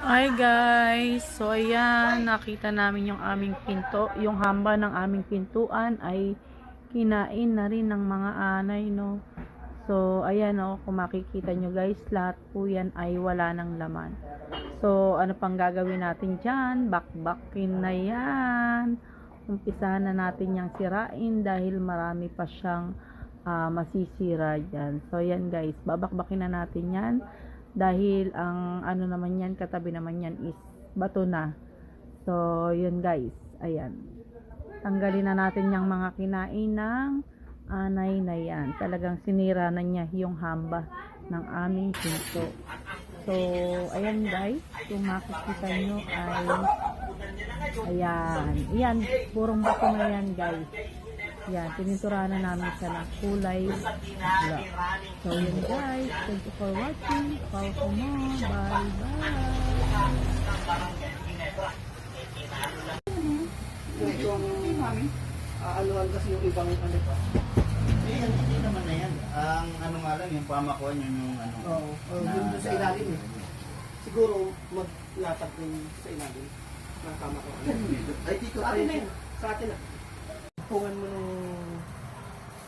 Hi guys! So ayan, nakita namin yung aming pinto. Yung hamba ng aming pintuan ay kinain na rin ng mga anay, no? So ayan, no, kung makikita nyo guys, lahat po yan ay wala ng laman. So ano pang gagawin natin dyan? Bakbakin na yan. Umpisahan na natin yung sirain dahil marami pa siyang masisira dyan. So ayan guys, babakbakin na natin yan. Dahil ang ano naman yan, katabi naman yan is bato na. So yun guys, ayan, tanggalin na natin yung mga kinain ng anay na yan. Talagang sinira na niya yung hamba ng aming pinto. So ayan guys, kung makikita nyo ay ayan, purong bato na yan guys. Yan, pininturahan na namin siya ng kulay black. So yun guys, thank you for watching. Follow for more. Bye bye. Aluhan kasi yung ibang ano pa. Hindi naman na yan. Ang ano nga lang, yung pamakuan yun yung ano. Oo, yun doon sa ilalim eh. Siguro maglatag din sa ilalim ng kama ko. Ay, dito Sa tayo. atin na yun. Sa atin na. Tungan mo nung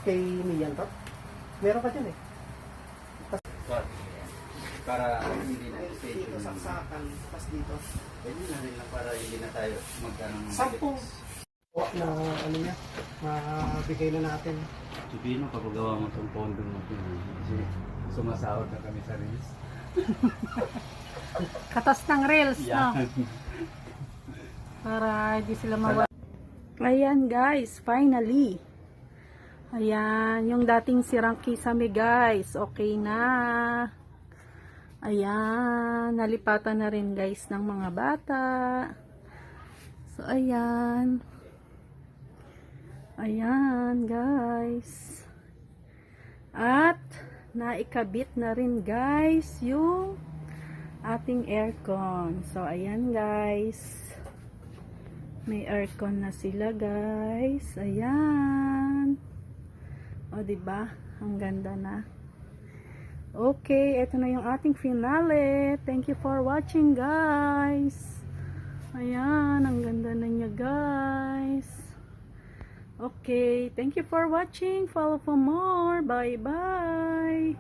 kay Mian to. Meron ka dyan eh. Para hindi na stage Dito saksakan, pas dito. Pwede na rin lang para hindi na tayo magkanong Sampung na ano niya, mabigay na natin. Sabihin mo, kapagawa mo itong pondo mo. Kasi sumasahod na kami sa reels. Katas ng reels, no? Para hindi sila mawala. Ayan guys, finally. Ayan, yung dating sirang kisame guys, okay na. Ayan, nalipatan na rin guys ng mga bata. So ayan. Ayan guys. At naikabit na rin guys yung ating aircon. So ayan guys. May aircon na sila guys. Ayan. O diba? Ang ganda na. Okay, ito na yung ating finale. Thank you for watching guys. Ayan, ang ganda na niya guys. Okay, thank you for watching. Follow for more. Bye bye.